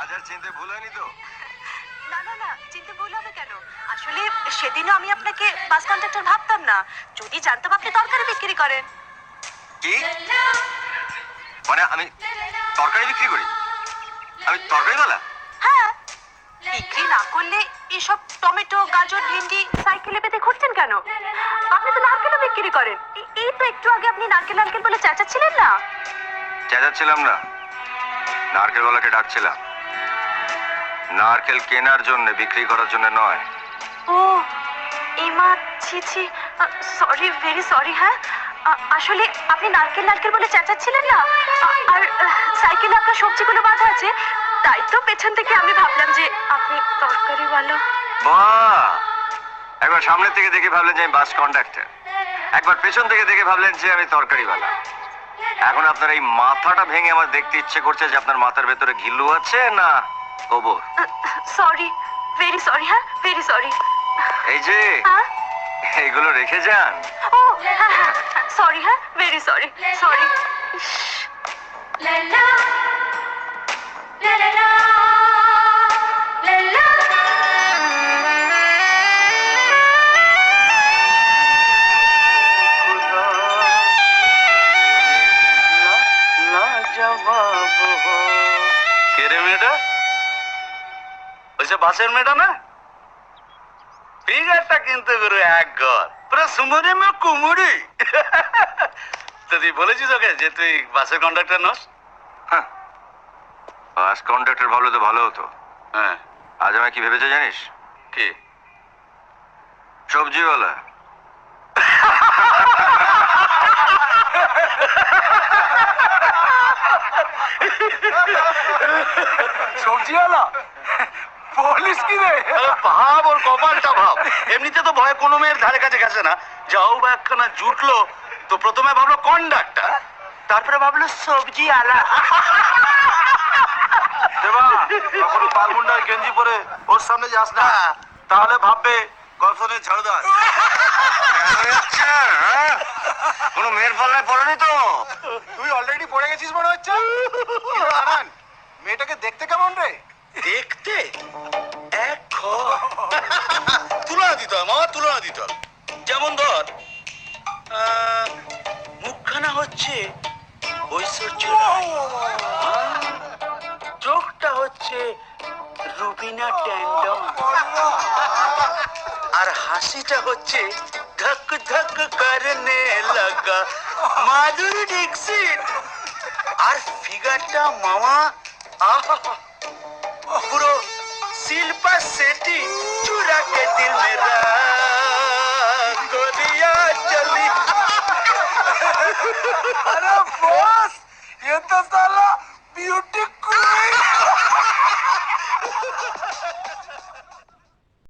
আজ আর চিনতে ভুল হয়নি তো? না না না, চিনতে ভুল হবে কেন? আসলে সেদিনও আমি আপনাকে বাস কন্ডাক্টর ভাবতাম না। যদি জানতাম আপনি তরকারি বিক্রি করেন। কি মানে আমি তরকারি বিক্রি করি? আমি তরকারিওয়ালা? হ্যাঁ, বিক্রি না করলে এসব টমেটো, গাজর, ভেন্ডি সাইকেলে পেতে ঘুরছেন কেন? আপনি তো নারকেলও বিক্রি করেন। এই তো একটু আগে আপনি নারকেল নারকেল বলে চেঁচাচ্ছিলেন না? চেঁচাচ্ছিলাম না, নারকেলওয়ালাকে ডাকছিলাম। নারকেল কেনার জন্য, বিক্রি করার জন্য নয়। ও এমা, ছি ছি, সরি, ভেরি সরি। হ্যাঁ, আসলে আপনি নারকেল নারকেল বলে চেঁচাচ্ছিলেন না, আর সাইকেলে আপনার সবজিগুলো বাঁধা আছে, তাই তো পেছন থেকে আমি ভাবলাম যে আপনি তরকারিওয়ালা। বাহ! একবার সামনে থেকে দেখে ভাবলেন যে আমি বাস কন্ডাক্টর, একবার পেছন থেকে দেখে ভাবলেন যে আমি তরকারিওয়ালা। এখন আপনার এই মাথাটা ভেঙে আমার দেখতে ইচ্ছে করছে যে আপনার মাথার ভেতরে ঘিলু আছে না গোবর। Sorry, very sorry. হ্যাঁ, ভেরি সরি। এই যে হ্যাঁ, এইগুলো রেখে যান। ও হ্যাঁ হ্যাঁ, সরি। হ্যাঁ, ভেরি সরি, সরি। কে রে মেয়েটা? ওই যে বাসের মেয়েটা না? ফিগারটা কিন্তু গুরু এক ঘর, পুরো সুমরি মে কুমুরি। তো তুই বলেছিস ওকে যে তুই বাসের কন্ডাক্টর নস? হ্যাঁ, বাস কন্ডাক্টর ভাবলে তো ভালো হতো। হ্যাঁ। আজ আমায় কি ভেবেছে জানিস? কি? সবজিওয়ালা। সবজিওয়ালা বলিস কি রে? ভাব, ওর কপালটা ভাব। এমনিতে তো ভয় কোনো মেয়ের ধারে কাছে গেছে না, যাও বা একখানা জুটলো তো প্রথমে ভাবলো কন্ডাক্টর, তারপরে ভাবলো সবজিওয়ালা। দেবা, তখন পালমুন্ডার গেঞ্জি পরে ওর সামনে যাস না, তাহলে ভাববে কলসনের ঝাড়ুদার। কোনো মেয়ের পাল্লায় পড়েনি তো? তুই অলরেডি পড়ে গেছিস মনে হচ্ছে। কি রে নারায়ণ, মেয়েটাকে দেখতে কেমন রে? দেখতে এক ঘর। তুলনা দিতে হয় মামা, তুলনা দিতে হবে। যেমন ধর মুখখানা হচ্ছে ঐশ্বর্য রায়, চোখটা হচ্ছে রুবিনা ট্যান্ডন, আর হাসিটা হচ্ছে ধক ধক করনে লাগা মাধুরী দীক্ষিত, আর ফিগারটা মামা আহা পুরো শিল্পা শেট্টি।